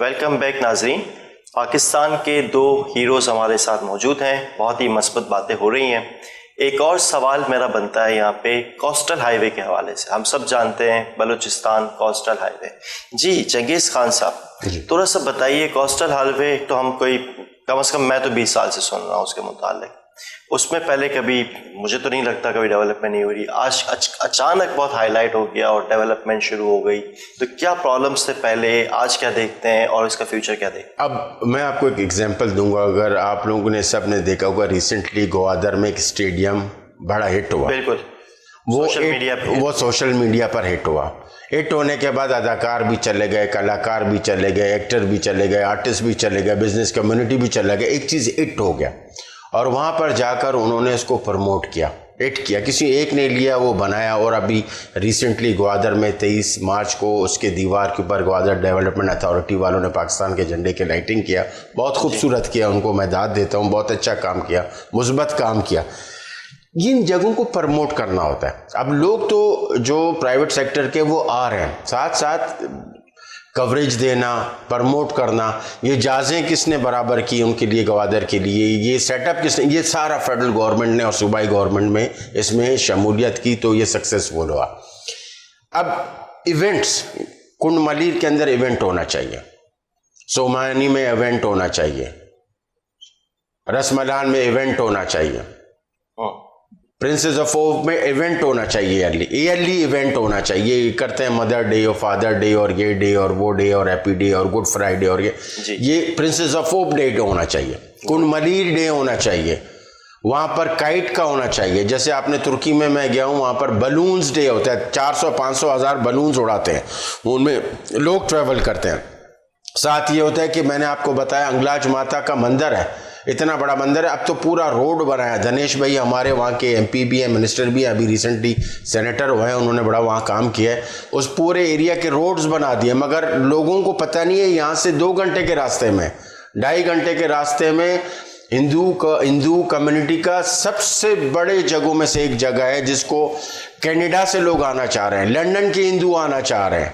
Welcome back नाजरीन। पाकिस्तान के दो हीरोज़ हमारे साथ मौजूद हैं, बहुत ही मस्बत बातें हो रही हैं। एक और सवाल मेरा बनता है यहाँ पे कोस्टल हाईवे के हवाले से। हम सब जानते हैं बलूचिस्तान कोस्टल हाईवे। जी चंगेज़ खान साहब, थोड़ा सा बताइए, कोस्टल हाईवे तो हम कोई कम से कम मैं तो 20 साल से सुन रहा हूँ उसके मुतालिक। उसमें पहले कभी मुझे तो नहीं लगता कभी डेवलपमेंट नहीं हो रही, आज अचानक बहुत हाईलाइट हो गया और डेवलपमेंट शुरू हो गई। तो क्या प्रॉब्लम्स थे पहले, आज क्या देखते हैं और इसका फ्यूचर क्या देखते हैं? अब मैं आपको एक एग्जांपल दूंगा। अगर आप लोगों ने सब ने देखा होगा, रिसेंटली ग्वादर में एक स्टेडियम बड़ा हिट हुआ। बिल्कुल, वो सोशल मीडिया पर हिट हुआ। हिट होने के बाद अदाकार भी चले गए, कलाकार भी चले गए, एक्टर भी चले गए, आर्टिस्ट भी चले गए, बिजनेस कम्युनिटी भी चले गए। एक चीज़ हिट हो गया और वहाँ पर जाकर उन्होंने इसको प्रमोट किया, हिट किया। किसी एक ने लिया, वो बनाया। और अभी रिसेंटली ग्वादर में 23 मार्च को उसके दीवार के ऊपर ग्वादर डेवलपमेंट अथॉरिटी वालों ने पाकिस्तान के झंडे के लाइटिंग किया। बहुत खूबसूरत किया, उनको मैं दाद देता हूँ, बहुत अच्छा काम किया, मुस्बत काम किया। इन जगहों को प्रमोट करना होता है। अब लोग तो जो प्राइवेट सेक्टर के वो आ रहे हैं, साथ साथ कवरेज देना, प्रमोट करना। ये जहाज़ें किसने बराबर की उनके लिए, ग्वादर के लिए ये सेटअप किसने, ये सारा फेडरल गवर्नमेंट ने और सूबाई गवर्नमेंट में इसमें शमूलियत की, तो ये सक्सेसफुल हुआ। अब इवेंट्स, कुंड मलीर के अंदर इवेंट होना चाहिए, सोमानी में इवेंट होना चाहिए, रसमलान में इवेंट होना चाहिए, प्रिंसेस ऑफ ओव में इवेंट होना चाहिए, ईयरली इवेंट होना चाहिए। करते हैं मदर डे और फादर डे और ये डे और वो डे और हैप्पी डे और गुड फ्राइडे और ये प्रिंसेस ऑफ ओव डे होना चाहिए, कुंड मलीर डे होना चाहिए, वहाँ पर काइट का होना चाहिए। जैसे आपने तुर्की में मैं गया हूँ, वहाँ पर बलून्स डे होता है, 400-500 हज़ार बलून्स उड़ाते हैं, उनमें लोग ट्रैवल करते हैं। साथ ये होता है कि मैंने आपको बताया अंगलाज माता का मंदिर है, इतना बड़ा मंदिर है। अब तो पूरा रोड बनाया। धनेश भाई हमारे वहाँ के एमपी भी हैं, मिनिस्टर भी हैं, अभी रिसेंटली सेनेटर हुए हैं, उन्होंने बड़ा वहाँ काम किया है। उस पूरे एरिया के रोड्स बना दिए, मगर लोगों को पता नहीं है यहाँ से 2 घंटे के रास्ते में, 2.5 घंटे के रास्ते में हिंदू कम्युनिटी का सबसे बड़े जगहों में से एक जगह है, जिसको कनाडा से लोग आना चाह रहे हैं, लंदन के हिंदू आना चाह रहे हैं,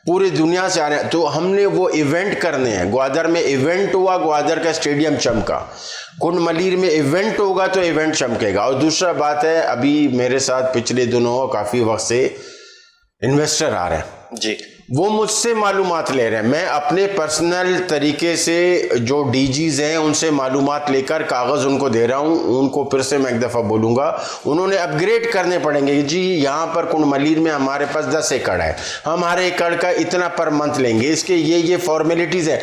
पूरी दुनिया से आ रहे हैं। तो हमने वो इवेंट करने हैं। ग्वादर में इवेंट हुआ, ग्वादर का स्टेडियम चमका। कुंड मलीर में इवेंट होगा तो इवेंट चमकेगा। और दूसरा बात है, अभी मेरे साथ पिछले दिनों काफ़ी वक्त से इन्वेस्टर आ रहे हैं जी, वो मुझसे मालूमात ले रहे हैं। मैं अपने पर्सनल तरीके से जो डीजीज हैं उनसे मालूमात लेकर कागज़ उनको दे रहा हूं। उनको फिर से मैं एक दफ़ा बोलूँगा, उन्होंने अपग्रेड करने पड़ेंगे। जी यहाँ पर कुंड मलीर में हमारे पास 10 एकड़ है, हमारे एकड़ का इतना पर मंथ लेंगे, इसके ये फॉर्मेलिटीज़ है।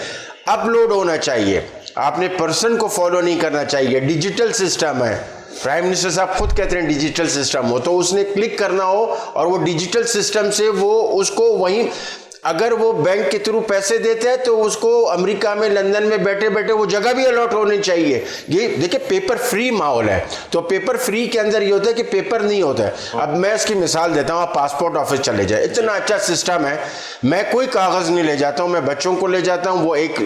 अपलोड होना चाहिए, आपने पर्सन को फॉलो नहीं करना चाहिए। डिजिटल सिस्टम है, प्राइम मिनिस्टर साहब खुद कहते हैं डिजिटल सिस्टम हो, तो उसने क्लिक करना हो और वो डिजिटल सिस्टम से वो उसको वहीं, अगर वो बैंक के थ्रू पैसे देते हैं तो उसको अमेरिका में, लंदन में बैठे बैठे वो जगह भी अलॉट होनी चाहिए। ये देखिए पेपर फ्री माहौल है, तो पेपर फ्री के अंदर ये होता है कि पेपर नहीं होता है। अब मैं इसकी मिसाल देता हूँ, आप पासपोर्ट ऑफिस चले जाए, इतना अच्छा सिस्टम है। मैं कोई कागज़ नहीं ले जाता हूँ, मैं बच्चों को ले जाता हूँ, वो एक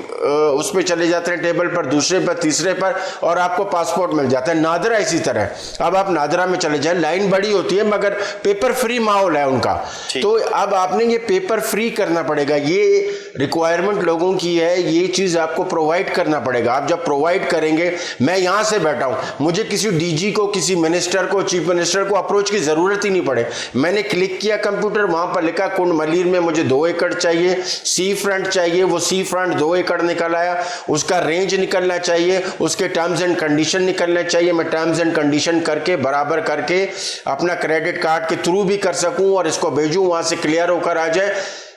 उस पर चले जाते हैं टेबल पर, दूसरे पर, तीसरे पर, और आपको पासपोर्ट मिल जाता है। नादरा इसी तरह, अब आप नादरा में चले जाए, लाइन बड़ी होती है मगर पेपर फ्री माहौल है उनका। तो अब आपने ये पेपर फ्री करना पड़ेगा, ये रिक्वायरमेंट लोगों की है, ये चीज आपको प्रोवाइड करना पड़ेगा। आप जब प्रोवाइड करेंगे, मैं यहां से बैठा हूं, मुझे किसी डीजी को, किसी मिनिस्टर को, चीफ मिनिस्टर को अप्रोच की जरूरत ही नहीं पड़े। मैंने क्लिक किया कंप्यूटर, वहां पर लिखा कुंड मलीर में मुझे 2 एकड़ चाहिए, सी फ्रंट चाहिए, वो सी फ्रंट 2 एकड़ निकल आया, उसका रेंज निकलना चाहिए, उसके टर्म्स एंड कंडीशन निकलना चाहिए। मैं टर्म्स एंड कंडीशन करके बराबर करके अपना क्रेडिट कार्ड के थ्रू भी कर सकूं और इसको भेजूं, वहां से क्लियर होकर आ जाए।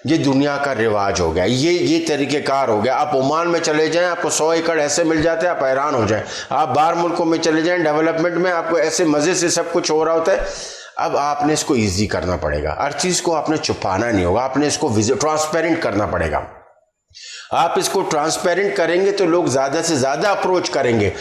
ये दुनिया का रिवाज हो गया, ये तरीक़ेकार हो गया। आप ओमान में चले जाएं, आपको 100 एकड़ ऐसे मिल जाते हैं, आप हैरान हो जाएं। आप बाहर मुल्कों में चले जाएं, डेवलपमेंट में आपको ऐसे मज़े से सब कुछ हो रहा होता है। अब आपने इसको ईजी करना पड़ेगा, हर चीज़ को आपने छुपाना नहीं होगा, आपने इसको ट्रांसपेरेंट करना पड़ेगा। आप इसको ट्रांसपेरेंट करेंगे तो लोग ज़्यादा से ज़्यादा अप्रोच करेंगे।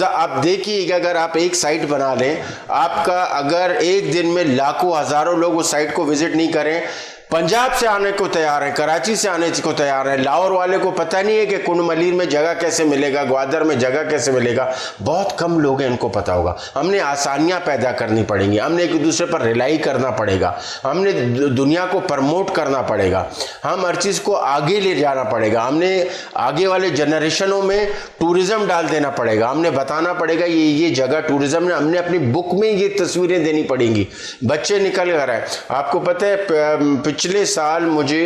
आप देखिएगा, अगर आप एक साइट बना लें, आपका अगर एक दिन में लाखों हज़ारों लोग उस साइट को विजिट नहीं करें, पंजाब से आने को तैयार हैं, कराची से आने को तैयार हैं। लाहौर वाले को पता नहीं है कि कुन मलीर में जगह कैसे मिलेगा, ग्वादर में जगह कैसे मिलेगा। बहुत कम लोग हैं इनको पता होगा। हमने आसानियां पैदा करनी पड़ेंगी, हमने एक दूसरे पर रिलाई करना पड़ेगा, हमने दुनिया को प्रमोट करना पड़ेगा, हम हर चीज़ को आगे ले जाना पड़ेगा, हमने आगे वाले जनरेशनों में टूरिज्म डाल देना पड़ेगा, हमने बताना पड़ेगा ये जगह टूरिज्म ने, हमने अपनी बुक में ये तस्वीरें देनी पड़ेंगी। बच्चे निकल कर आए। आपको पता है पिछले साल मुझे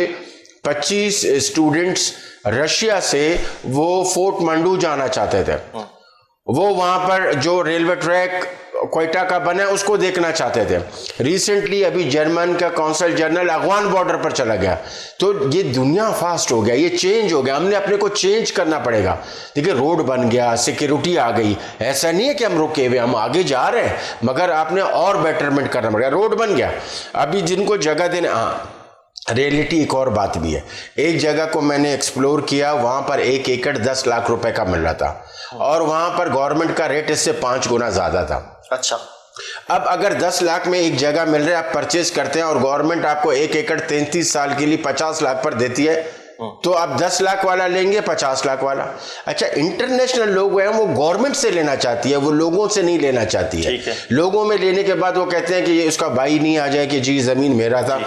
25 स्टूडेंट्स रशिया से वो फोर्ट मंडू जाना चाहते थे। वो वहां पर जो रेलवे ट्रैक क्वेटा का बना है उसको देखना चाहते थे। रिसेंटली अभी जर्मन का कौंसल जनरल अफगान बॉर्डर पर चला गया। तो ये दुनिया फास्ट हो गया, ये चेंज हो गया, हमने अपने को चेंज करना पड़ेगा। देखिए रोड बन गया, सिक्योरिटी आ गई, ऐसा नहीं है कि हम रुके हुए, हम आगे जा रहे हैं, मगर आपने और बेटरमेंट करना पड़ेगा। रोड बन गया, अभी जिनको जगह देने, हाँ रियलिटी एक और बात भी है। एक जगह को मैंने एक्सप्लोर किया, वहां पर 1 एकड़ 10 लाख रुपए का मिल रहा था और वहां पर गवर्नमेंट का रेट इससे 5 गुना ज्यादा था। अच्छा, अब अगर 10 लाख में एक जगह मिल रहा है, आप परचेज करते हैं और गवर्नमेंट आपको 1 एकड़ 33 साल के लिए 50 लाख पर देती है, तो आप 10 लाख वाला लेंगे 50 लाख वाला। अच्छा, इंटरनेशनल लोग हैं वो गवर्नमेंट से लेना चाहती है, वो लोगों से नहीं लेना चाहती है। लोगों में लेने के बाद वो कहते हैं कि ये उसका भाई नहीं आ जाए कि जी जमीन मेरा था।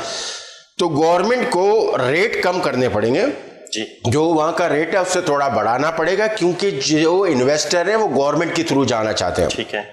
तो गवर्नमेंट को रेट कम करने पड़ेंगे जी। जो वहां का रेट है उससे थोड़ा बढ़ाना पड़ेगा, क्योंकि जो इन्वेस्टर है वो गवर्नमेंट के थ्रू जाना चाहते हैं। ठीक है।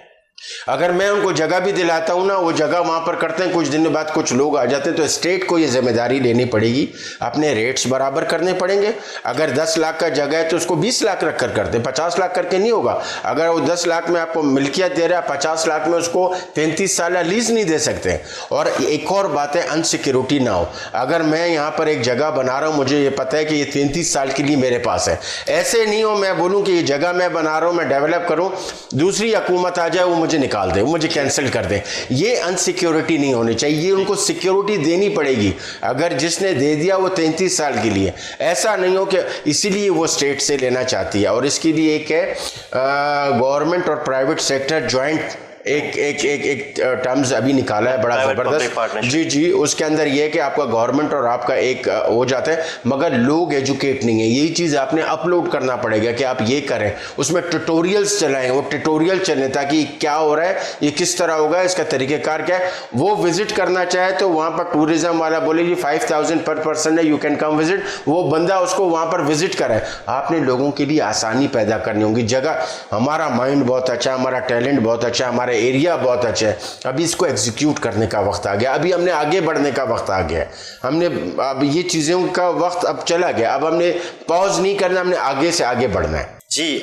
अगर मैं उनको जगह भी दिलाता हूं ना, वो जगह वहां पर करते हैं, कुछ दिन बाद कुछ लोग आ जाते हैं, तो स्टेट को ये जिम्मेदारी लेनी पड़ेगी, अपने रेट्स बराबर करने पड़ेंगे। अगर 10 लाख का जगह है तो उसको 20 लाख रख कर करते, 50 लाख करके नहीं होगा। अगर वो 10 लाख में आपको मिल्कियत दे रहा है, 50 लाख में उसको 33 साल लीज नहीं दे सकते। और एक और बात है, अनसिक्योरिटी ना हो। अगर मैं यहाँ पर एक जगह बना रहा हूँ, मुझे ये पता है कि ये 33 साल के लिए मेरे पास है, ऐसे नहीं हो मैं बोलूँ कि ये जगह मैं बना रहा हूँ, मैं डेवलप करूँ, दूसरी हुकूमत आ जाए वो मुझे निकाल दे, मुझे कैंसिल कर दे। ये अनसिक्योरिटी नहीं होनी चाहिए, ये उनको सिक्योरिटी देनी पड़ेगी। अगर जिसने दे दिया वो 33 साल के लिए, ऐसा नहीं हो कि इसीलिए वो स्टेट से लेना चाहती है। और इसके लिए एक है गवर्नमेंट और प्राइवेट सेक्टर ज्वाइंट एक टर्म्स अभी निकाला है बड़ा जबरदस्त जी। उसके अंदर ये है कि आपका गवर्नमेंट और आपका एक हो जाता है, मगर लोग एजुकेट नहीं है। यही चीज़ आपने अपलोड करना पड़ेगा कि आप ये करें, उसमें ट्यूटोरियल्स चलाएं, वो ट्यूटोरियल चलें ताकि क्या हो रहा है, ये किस तरह होगा, इसका तरीक़ेकार क्या है। वो विजिट करना चाहे तो वहाँ पर टूरिज्म वाला बोले जी 5000 पर पर्सन है, यू कैन कम विजिट, वो बंदा उसको वहाँ पर विजिट करे। आपने लोगों के लिए आसानी पैदा करनी होगी। जगह, हमारा माइंड बहुत अच्छा है, हमारा टैलेंट बहुत अच्छा है, हमारा एरिया बहुत अच्छा है, अभी इसको एग्जीक्यूट करने का वक्त आ गया, अभी हमने आगे बढ़ने का वक्त आ गया है। हमने अब ये चीज़ों का वक्त अब चला गया, अब हमने पॉज नहीं करना, हमने आगे से आगे बढ़ना है जी।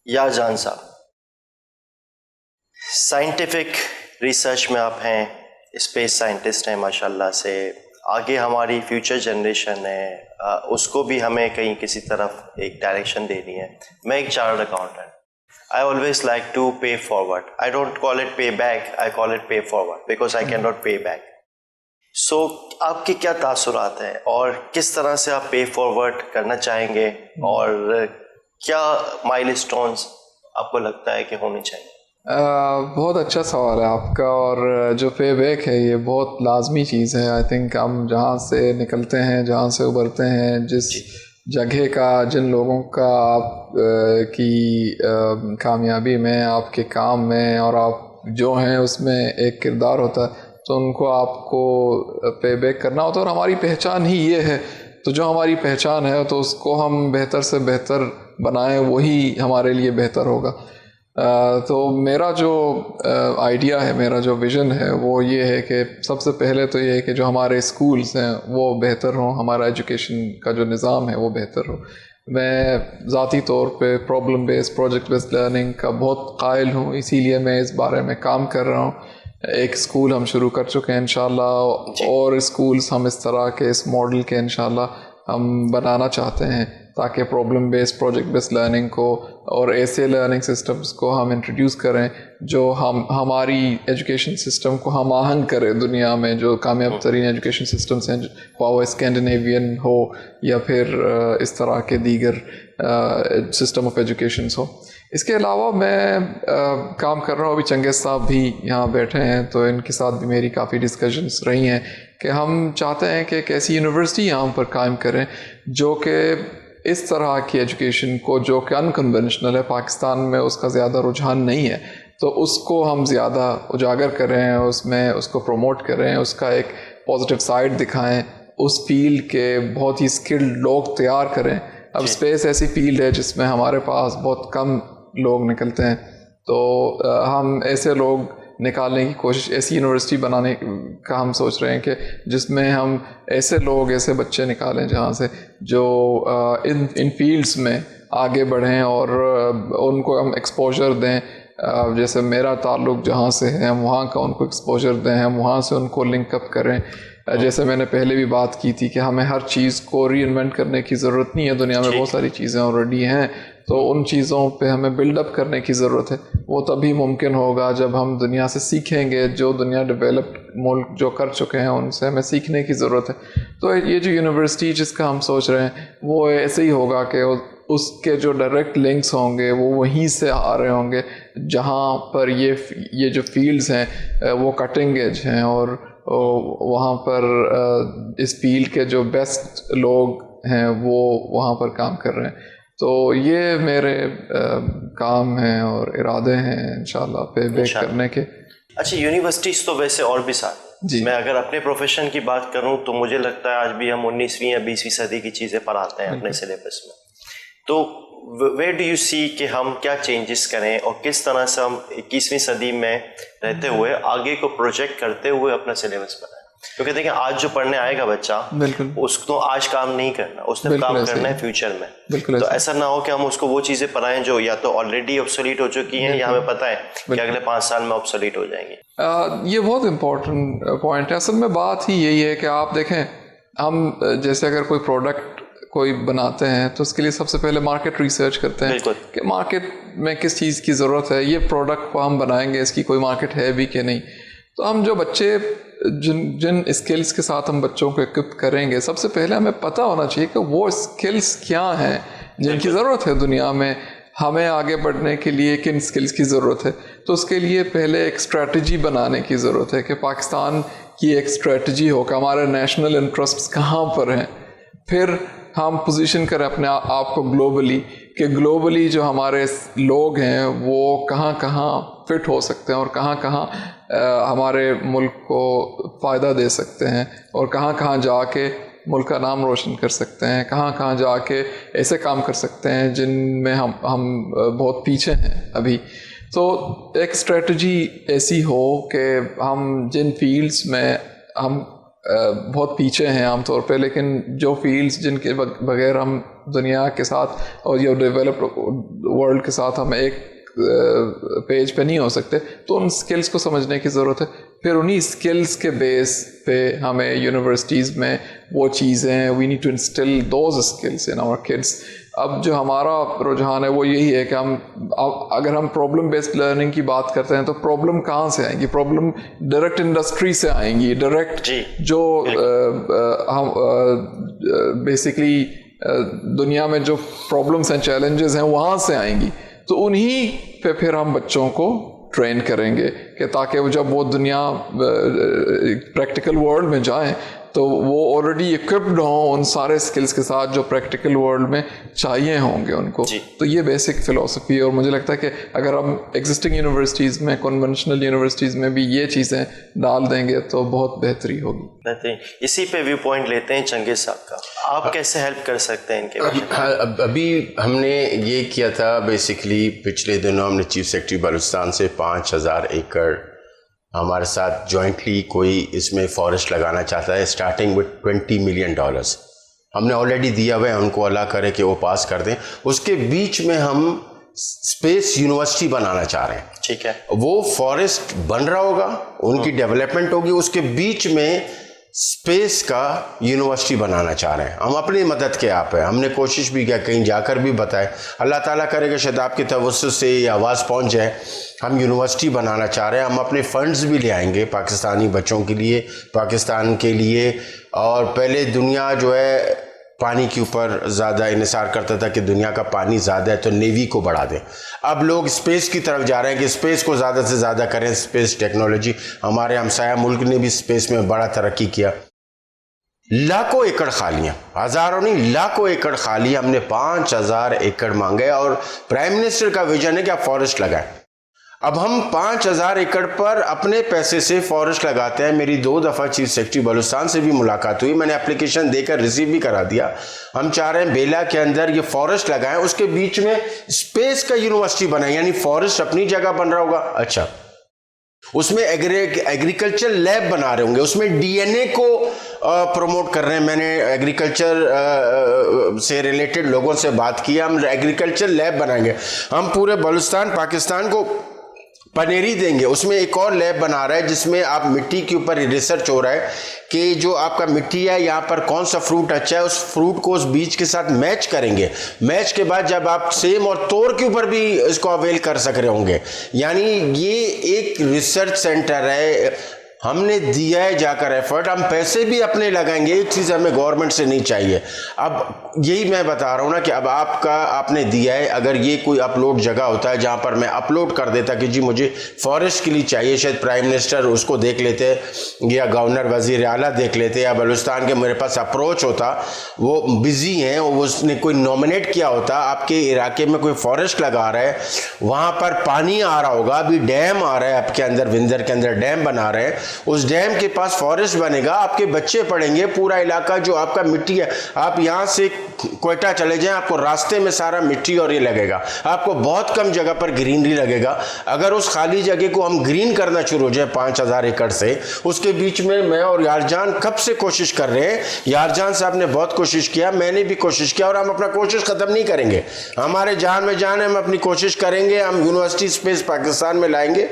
यार जान साहब, साइंटिफिक रिसर्च में आप हैं, स्पेस साइंटिस्ट हैं माशाल्लाह से, आगे हमारी फ्यूचर जनरेशन है, उसको भी हमें कहीं किसी तरफ एक डायरेक्शन देनी है। मैं एक chartered accountant, I always like to pay forward. I don't call it pay back, I call it pay forward because I cannot pay back. So आपकी क्या तासुरात हैं और किस तरह से आप पे फॉरवर्ड करना चाहेंगे और क्या माइलस्टोन्स आपको लगता है कि होने चाहिए? बहुत अच्छा सवाल है आपका। और जो पे बैक है ये बहुत लाजमी चीज़ है। आई थिंक हम जहाँ से निकलते हैं, जहाँ से उभरते हैं, जिस जगह का, जिन लोगों का आप की कामयाबी में, आपके काम में और आप जो हैं उसमें एक किरदार होता है, तो उनको आपको पे बैक करना होता है। और हमारी पहचान ही ये है, तो जो हमारी पहचान है तो उसको हम बेहतर से बेहतर बनाएं, वही हमारे लिए बेहतर होगा। तो मेरा जो आइडिया है, मेरा जो विज़न है वो ये है कि सबसे पहले तो ये है कि जो हमारे स्कूल्स हैं वो बेहतर हों, हमारा एजुकेशन का जो निज़ाम है वो बेहतर हो। मैं ज़ाती तौर पे problem based, project based learning का बहुत कायल हूँ, इसीलिए मैं इस बारे में काम कर रहा हूँ। एक स्कूल हम शुरू कर चुके हैं इंशाल्लाह, और स्कूल्स हम इस तरह के, इस मॉडल के इंशाल्लाह हम बनाना चाहते हैं, ताकि problem based, project based learning को और ऐसे लर्निंग सिस्टम्स को हम इंट्रोड्यूस करें जो हमारी एजुकेशन सिस्टम को हम आहंग करें दुनिया में जो कामयाब तरीन एजुकेशन सिस्टम्स हैं, वो स्कैंडिनेवियन हो या फिर इस तरह के दीगर सिस्टम ऑफ एजुकेशन हो। इसके अलावा मैं काम कर रहा हूँ, अभी चंगेज़ साहब भी यहाँ बैठे हैं तो इनके साथ भी मेरी काफ़ी डिस्कशंस रही हैं कि हम चाहते हैं कि एक ऐसी यूनिवर्सिटी यहाँ पर कायम करें जो कि इस तरह की एजुकेशन को, जो कि अनकन्वेंशनल है, पाकिस्तान में उसका ज़्यादा रुझान नहीं है, तो उसको हम ज़्यादा उजागर करें, उसमें उसको प्रमोट करें, उसका एक पॉजिटिव साइड दिखाएं, उस फील्ड के बहुत ही स्किल्ड लोग तैयार करें। अब स्पेस ऐसी फील्ड है जिसमें हमारे पास बहुत कम लोग निकलते हैं, तो हम ऐसे लोग निकालने की कोशिश, ऐसी यूनिवर्सिटी बनाने का हम सोच रहे हैं कि जिसमें हम ऐसे लोग, ऐसे बच्चे निकालें जहाँ से जो इन फील्ड्स में आगे बढ़ें और उनको हम एक्सपोजर दें। जैसे मेरा ताल्लुक़ जहाँ से है, हम वहाँ का उनको एक्सपोजर दें, हम वहाँ से उनको लिंकअप करें। जैसे मैंने पहले भी बात की थी कि हमें हर चीज़ को रीइन्वेंट करने की ज़रूरत नहीं है, दुनिया में बहुत सारी चीज़ें ऑलरेडी हैं, तो उन चीज़ों पे हमें बिल्डअप करने की ज़रूरत है। वो तभी मुमकिन होगा जब हम दुनिया से सीखेंगे, जो दुनिया डेवलप्ड मुल्क जो कर चुके हैं उनसे हमें सीखने की ज़रूरत है। तो ये जो यूनिवर्सिटी जिसका हम सोच रहे हैं वो ऐसे ही होगा कि उसके जो डायरेक्ट लिंक्स होंगे वो वहीं से आ रहे होंगे जहाँ पर ये जो फील्ड्स हैं वो कटिंग एज हैं, और वहाँ पर इस फील्ड के जो बेस्ट लोग हैं वो वहाँ पर काम कर रहे हैं। तो ये मेरे काम हैं और इरादे हैं इंशाल्लाह पे बेक करने के। अच्छा, यूनिवर्सिटीज़ तो वैसे और भी सारी, मैं अगर अपने प्रोफेशन की बात करूं तो मुझे लगता है आज भी हम 19वीं या 20वीं सदी की चीज़ें पढ़ाते हैं अपने सिलेबस में। तो वेयर डू यू सी कि हम क्या चेंजेस करें और किस तरह से हम 21वीं सदी में रहते हुए आगे को प्रोजेक्ट करते हुए अपना सिलेबस बनाएं? क्योंकि देखिए आज जो पढ़ने आएगा बच्चा, उसको आज काम नहीं करना, उसने काम करना है फ्यूचर में। तो ऐसा ना हो कि हम उसको वो चीज़ें पढ़ाएं जो या तो ऑलरेडी ऑब्सोलीट हो चुकी हैं या हमें पता है कि अगले 5 साल में ऑब्सोलीट हो जाएंगी। ये बहुत इम्पोर्टेंट पॉइंट है। असल में बात ही यही है कि आप देखें, हम जैसे अगर कोई प्रोडक्ट कोई बनाते हैं तो उसके लिए सबसे पहले मार्केट रिसर्च करते हैं कि मार्केट में किस चीज़ की ज़रूरत है, ये प्रोडक्ट को हम बनाएंगे, इसकी कोई मार्केट है भी कि नहीं। तो हम जो बच्चे जिन स्किल्स के साथ हम बच्चों को इक्विप करेंगे, सबसे पहले हमें पता होना चाहिए कि वो स्किल्स क्या हैं जिनकी ज़रूरत है दुनिया में, हमें आगे बढ़ने के लिए किन स्किल्स की ज़रूरत है। तो उसके लिए पहले एक स्ट्रेटजी बनाने की ज़रूरत है कि पाकिस्तान की एक स्ट्रेटजी हो कि हमारे नेशनल इंटरेस्ट्स कहाँ पर हैं। फिर हम पोजीशन करें अपने आप को ग्लोबली, कि ग्लोबली जो हमारे लोग हैं वो कहाँ कहाँ फिट हो सकते हैं और कहाँ कहाँ हमारे मुल्क को फ़ायदा दे सकते हैं, और कहाँ कहाँ जाके मुल्क का नाम रोशन कर सकते हैं, कहाँ कहाँ जाके ऐसे काम कर सकते हैं जिनमें हम बहुत पीछे हैं अभी। तो एक स्ट्रेटजी ऐसी हो कि हम जिन फील्ड्स में हम बहुत पीछे हैं आमतौर पे, लेकिन जो फील्ड्स जिनके बगैर हम दुनिया के साथ और ये डेवलप्ड वर्ल्ड के साथ हम एक पेज पे नहीं हो सकते, तो उन स्किल्स को समझने की ज़रूरत है। फिर उन्हीं स्किल्स के बेस पे हमें यूनिवर्सिटीज़ में वो चीज़ें, we need to instil those skills in our kids. अब जो हमारा रुझान है वो यही है कि अगर हम प्रॉब्लम बेस्ड लर्निंग की बात करते हैं तो प्रॉब्लम कहाँ से आएंगी? प्रॉब्लम डायरेक्ट इंडस्ट्री से आएंगी, डायरेक्ट जो हम बेसिकली दुनिया में जो प्रॉब्लम्स एंड चैलेंजेस हैं वहाँ से आएंगी। तो उन्हीं पे फिर हम बच्चों को ट्रेन करेंगे कि ताकि जब वो दुनिया प्रैक्टिकल वर्ल्ड में जाएं तो वो ऑलरेडी इक्विप्ड हों उन सारे स्किल्स के साथ जो प्रैक्टिकल वर्ल्ड में चाहिए होंगे उनको। तो ये बेसिक फ़िलॉसफी है, और मुझे लगता है कि अगर हम एग्जिस्टिंग यूनिवर्सिटीज़ में, कन्वेंशनल यूनिवर्सिटीज़ में भी ये चीज़ें डाल देंगे तो बहुत बेहतरी होगी। इसी पे व्यू पॉइंट लेते हैं चंगेज़ साहब का, आप कैसे हेल्प कर सकते हैं इनके? अभी हमने ये किया था, बेसिकली पिछले दिनों हमने चीफ सेक्रेटरी बलूचिस्तान से 5000 एकड़ हमारे साथ जॉइंटली कोई इसमें फॉरेस्ट लगाना चाहता है, स्टार्टिंग विद $20 मिलियन हमने ऑलरेडी दिया हुआ है, उनको अल्लाह करे कि वो पास कर दें। उसके बीच में हम स्पेस यूनिवर्सिटी बनाना चाह रहे हैं। ठीक है, वो फॉरेस्ट बन रहा होगा, उनकी डेवलपमेंट होगी, उसके बीच में स्पेस का यूनिवर्सिटी बनाना चाह रहे हैं। हम अपनी मदद के आप है, हमने कोशिश भी किया, कहीं जाकर भी बताए, अल्लाह ताला करेगा शायद आपकी तवज्जुह से ये आवाज़ पहुंच जाए। हम यूनिवर्सिटी बनाना चाह रहे हैं, हम अपने फंड्स भी ले आएंगे पाकिस्तानी बच्चों के लिए, पाकिस्तान के लिए। और पहले दुनिया जो है पानी के ऊपर ज़्यादा इन्हिसार करता था कि दुनिया का पानी ज़्यादा है तो नेवी को बढ़ा दें। अब लोग स्पेस की तरफ जा रहे हैं कि स्पेस को ज़्यादा से ज़्यादा करें, स्पेस टेक्नोलॉजी। हमारे हमसाया मुल्क ने भी स्पेस में बड़ा तरक्की किया। लाखों एकड़ खालियां, हजारों नहीं लाखों एकड़ खालियां, हमने 5000 एकड़ मांगे और प्राइम मिनिस्टर का विजन है कि आप फॉरेस्ट लगाएं। अब हम 5000 एकड़ पर अपने पैसे से फॉरेस्ट लगाते हैं। मेरी 2 दफ़ा चीफ सेक्रेटरी बलूचिस्तान से भी मुलाकात हुई, मैंने एप्लीकेशन देकर रिसीव भी करा दिया। हम चाह रहे हैं बेला के अंदर ये फॉरेस्ट लगाएं, उसके बीच में स्पेस का यूनिवर्सिटी बनाएं, यानी फॉरेस्ट अपनी जगह बन रहा होगा, अच्छा उसमें एग्रीकल्चर लैब बना रहे होंगे, उसमें डीएनए को प्रमोट कर रहे हैं। मैंने एग्रीकल्चर से रिलेटेड लोगों से बात की, हम एग्रीकल्चर लैब बनाएंगे, हम पूरे बलूचिस्तान पाकिस्तान को पनेरी देंगे। उसमें एक और लैब बना रहा है जिसमें आप मिट्टी के ऊपर रिसर्च हो रहा है कि जो आपका मिट्टी है यहाँ पर कौन सा फ्रूट अच्छा है, उस फ्रूट को उस बीज के साथ मैच करेंगे। मैच के बाद जब आप सेम और तोड़ के ऊपर भी इसको अवेल कर सक रहे होंगे, यानी ये एक रिसर्च सेंटर है। हमने दिया है जाकर एफर्ट, हम पैसे भी अपने लगाएंगे, एक चीज़ हमें गवर्नमेंट से नहीं चाहिए। अब यही मैं बता रहा हूँ ना कि अब आपने दिया है, अगर ये कोई अपलोड जगह होता है जहाँ पर मैं अपलोड कर देता कि जी मुझे फॉरेस्ट के लिए चाहिए, शायद प्राइम मिनिस्टर उसको देख लेते या गवर्नर वजीर आला देख लेते या बलूचिस्तान के मेरे पास अप्रोच होता, वो बिजी हैं, उसने कोई नॉमिनेट किया होता, आपके इलाके में कोई फॉरेस्ट लगा रहा है, वहाँ पर पानी आ रहा होगा, अभी डैम आ रहा है आपके अंदर, विंदर के अंदर डैम बना रहे हैं, उस डैम के पास फॉरेस्ट बनेगा, आपके बच्चे पढ़ेंगे, पूरा इलाका जो आपका मिट्टी है, आप यहाँ से क्वेटा चले जाएं, आपको रास्ते में सारा मिट्टी और ये लगेगा, आपको बहुत कम जगह पर ग्रीनरी लगेगा। अगर उस खाली जगह को हम ग्रीन करना शुरू हो जाए 5000 एकड़ से, उसके बीच में मैं और यारजान कब से कोशिश कर रहे हैं, यारजान साहब ने बहुत कोशिश किया, मैंने भी कोशिश किया, और हम अपना कोशिश खत्म नहीं करेंगे। हमारे जान में जान है, हम अपनी कोशिश करेंगे, हम यूनिवर्सिटी स्पेस पाकिस्तान में लाएंगे,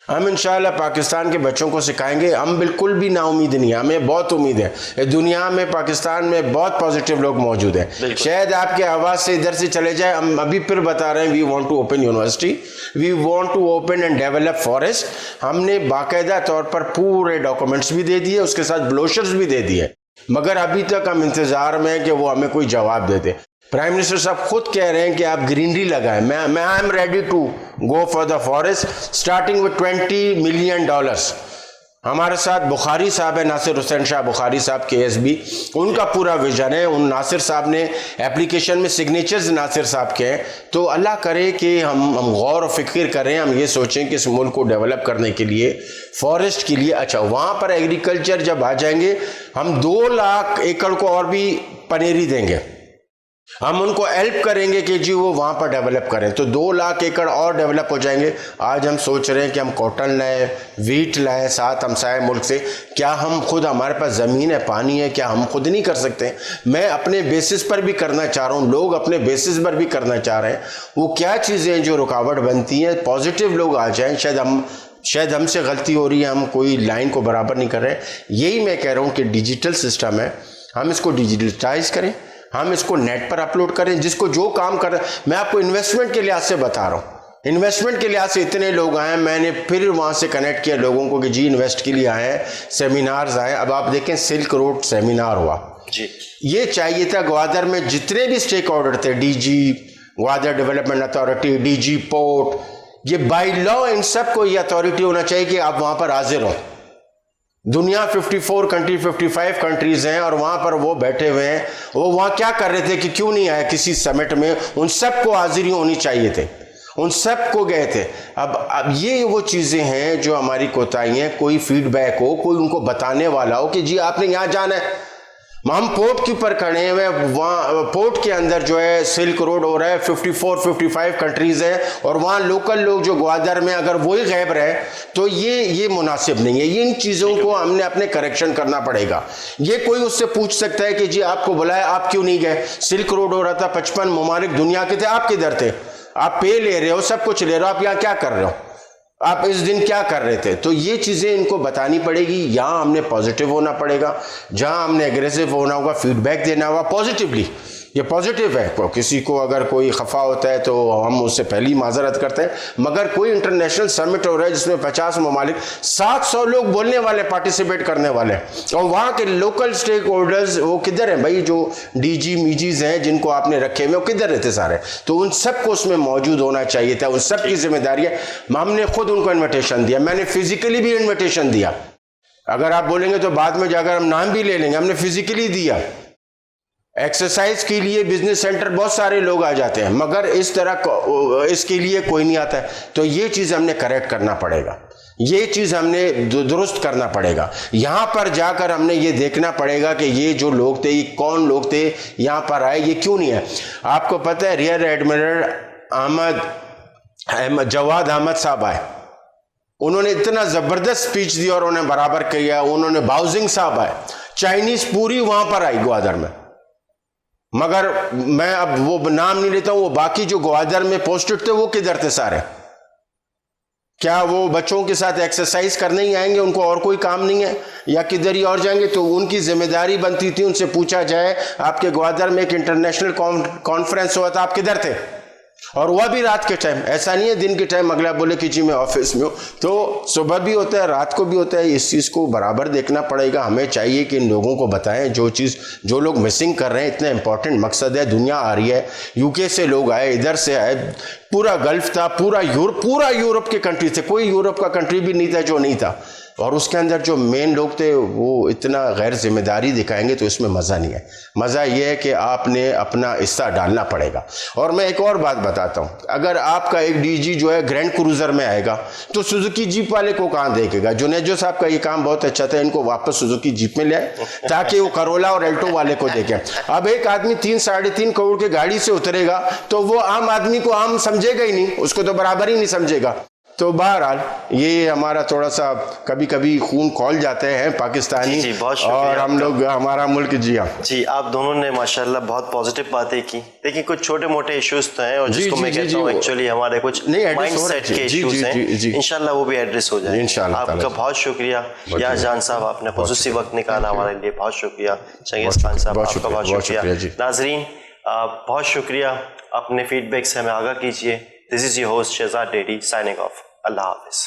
हम इंशाल्लाह पाकिस्तान के बच्चों को सिखाएंगे। हम बिल्कुल भी नाउमीद नहीं, हमें बहुत उम्मीद है। दुनिया में पाकिस्तान में बहुत पॉजिटिव लोग मौजूद हैं। शायद आपके आवाज़ से इधर से चले जाए, हम अभी फिर बता रहे हैं, we want to open university, we want to open and develop forest. हमने बाकायदा तौर पर पूरे डॉक्यूमेंट्स भी दे दिए, उसके साथ ब्रोशर्स भी दे दिए, मगर अभी तक हम इंतजार में हैं कि वो हमें कोई जवाब दे दे। प्राइम मिनिस्टर साहब खुद कह रहे हैं कि आप ग्रीनरी लगाएं। मैं I am ready to go for the forest starting with $20 million. हमारे साथ बुखारी साहब है, नासिर हुसैन शाह बुखारी साहब KSB, उनका पूरा विजन है। उन नासिर साहब ने एप्लीकेशन में सिग्नेचर्स नासिर साहब के हैं। तो अल्लाह करे कि हम गौर और फिक्र करें, हम ये सोचें कि इस मुल्क को डेवलप करने के लिए, फॉरेस्ट के लिए, अच्छा वहाँ पर एग्रीकल्चर जब आ जाएंगे, हम 2 लाख एकड़ को और भी पनेरी देंगे, हम उनको हेल्प करेंगे कि जी वो वहाँ पर डेवलप करें, तो 2 लाख एकड़ और डेवलप हो जाएंगे। आज हम सोच रहे हैं कि हम कॉटन लाएं, वीट लाएं, साथ हमसाए मुल्क से। क्या हम खुद, हमारे पास ज़मीन है, पानी है, क्या हम खुद नहीं कर सकते? मैं अपने बेसिस पर भी करना चाह रहा हूँ, लोग अपने बेसिस पर भी करना चाह रहे हैं। वो क्या चीज़ें हैं जो रुकावट बनती हैं, पॉजिटिव लोग आ जाएँ। शायद हमसे गलती हो रही है, हम कोई लाइन को बराबर नहीं कर रहे। यही मैं कह रहा हूँ कि डिजिटल सिस्टम है, हम इसको डिजिटलाइज करें, हम इसको नेट पर अपलोड करें, जिसको जो काम कर रहे हैं। मैं आपको इन्वेस्टमेंट के लिहाज से बता रहा हूँ, इन्वेस्टमेंट के लिहाज से इतने लोग आए, मैंने फिर वहाँ से कनेक्ट किया लोगों को कि जी इन्वेस्ट के लिए आए हैं, सेमिनार्स आए। अब आप देखें सिल्क रोड सेमिनार हुआ जी, ये चाहिए था। ग्वादर में जितने भी स्टेक होल्डर थे, DG Gwadar development authority, DG port, ये बाई लॉ इन सब को ये अथॉरिटी होना चाहिए कि आप वहाँ पर हाजिर हो। दुनिया 54 कंट्री 55 कंट्रीज हैं और वहां पर वो बैठे हुए हैं। वो वहां क्या कर रहे थे कि क्यों नहीं आए किसी समिट में? उन सबको हाजिरी होनी चाहिए थे, उन सब को गए थे। अब ये वो चीजें हैं जो हमारी कोताही हैं। कोई फीडबैक हो, कोई उनको बताने वाला हो कि जी आपने यहां जाना है। हम पोर्ट के ऊपर खड़े हैं, वहाँ पोर्ट के अंदर जो है सिल्क रोड हो रहा है, 54-55 कंट्रीज है, और वहाँ लोकल लोग जो ग्वादर में अगर वही गायब रहे तो ये मुनासिब नहीं है। ये इन चीज़ों को हमने अपने करेक्शन करना पड़ेगा। ये कोई उससे पूछ सकता है कि जी आपको बुलाया, आप क्यों नहीं गए? सिल्क रोड हो रहा था, 55 ममालिक दुनिया के थे, आप किधर थे? आप पे ले रहे हो, सब कुछ ले रहे हो, आप यहाँ क्या कर रहे हो? आप इस दिन क्या कर रहे थे? तो ये चीज़ें इनको बतानी पड़ेगी। यहाँ हमने पॉजिटिव होना पड़ेगा, जहाँ हमने एग्रेसिव होना होगा, फीडबैक देना होगा पॉजिटिवली। ये पॉजिटिव है। किसी को अगर कोई खफा होता है तो हम उससे पहली माजरत करते हैं, मगर कोई इंटरनेशनल समिट हो रहा है जिसमें 50 ममालिक, 700 लोग बोलने वाले, पार्टिसिपेट करने वाले, और वहाँ के लोकल स्टेक होल्डर्स वो किधर हैं भाई? जो DG मीजीज हैं जिनको आपने रखे हुए, वो किधर रहते सारे? तो उन सबको उसमें मौजूद होना चाहिए था, उन सब की जिम्मेदारी है। हमने खुद उनको इन्विटेशन दिया, मैंने फिजिकली भी इन्विटेशन दिया। अगर आप बोलेंगे तो बाद में जाकर हम नाम भी ले लेंगे, हमने फिजिकली दिया। एक्सरसाइज के लिए बिजनेस सेंटर बहुत सारे लोग आ जाते हैं, मगर इस तरह इसके लिए कोई नहीं आता है। तो ये चीज़ हमने करेक्ट करना पड़ेगा, ये चीज़ हमने दुरुस्त करना पड़ेगा। यहाँ पर जाकर हमने ये देखना पड़ेगा कि ये जो लोग थे, ये कौन लोग थे, यहाँ पर आए, ये क्यों नहीं है। आपको पता है रियर एडमिरल जवाद अहमद साहब आए, उन्होंने इतना ज़बरदस्त स्पीच दी और उन्हें बराबर किया। उन्होंने बाउजिंग साहब आए, चाइनीज़ पूरी वहाँ पर आई ग्वादर में, मगर मैं अब वो नाम नहीं लेता हूँ। वो बाकी जो ग्वादर में पोस्टेड थे वो किधर थे सारे? क्या वो बच्चों के साथ एक्सरसाइज करने ही आएंगे, उनको और कोई काम नहीं है, या किधर ही और जाएंगे? तो उनकी जिम्मेदारी बनती थी उनसे पूछा जाए, आपके ग्वादर में एक इंटरनेशनल कॉन्फ्रेंस हुआ था, आप किधर थे? और वह भी रात के टाइम, ऐसा नहीं है दिन के टाइम अगला बोले कि जी मैं ऑफिस में हूँ। तो सुबह भी होता है, रात को भी होता है। इस चीज़ को बराबर देखना पड़ेगा। हमें चाहिए कि इन लोगों को बताएं जो लोग मिसिंग कर रहे हैं। इतना इंपॉर्टेंट मकसद है, दुनिया आ रही है, यूके से लोग आए, इधर से आए, पूरा गल्फ था, पूरा यूरोप के कंट्री थे, कोई यूरोप का कंट्री भी नहीं था जो नहीं था। और उसके अंदर जो मेन लोग थे वो इतना गैर जिम्मेदारी दिखाएंगे तो इसमें मज़ा नहीं है। मज़ा ये है कि आपने अपना हिस्सा डालना पड़ेगा। और मैं एक और बात बताता हूँ, अगर आपका एक डीजी जो है ग्रैंड क्रूज़र में आएगा तो सुजुकी जीप वाले को कहाँ देखेगा? जुनेजो साहब का ये काम बहुत अच्छा था, इनको वापस सुजुकी जीप में ले आए ताकि वो करोला और एल्टो वाले को देखें। अब एक आदमी 3-3.5 करोड़ की गाड़ी से उतरेगा तो वो आम आदमी को आम समझेगा ही नहीं, उसको तो बराबर ही नहीं समझेगा। तो बहरहाल ये हमारा थोड़ा सा कभी कभी खून खौल जाते हैं पाकिस्तानी, जी, बहुत और हम लोग हमारा मुल्क। जी हाँ जी, आप दोनों ने माशाल्लाह बहुत पॉजिटिव बातें की। देखिए कुछ छोटे मोटे इश्यूज तो हैं, और जिसको मैं कहता हूँ एक्चुअली हमारे कुछ माइंडसेट के इश्यूज हैं, इंशाल्लाह वो भी एड्रेस हो जाए इंशाल्लाह। आपका बहुत शुक्रिया याजान साहब, आपने खुसूसी वक्त निकाला हमारे लिए, बहुत शुक्रिया। चंगेज़ खान साहब आपका बहुत शुक्रिया। नाजरीन बहुत शुक्रिया, अपने फीडबैक से हमें आगाह कीजिए। This is your host Shahzad डेडी साइनिंग ऑफ। अल्लाह हाफिज़।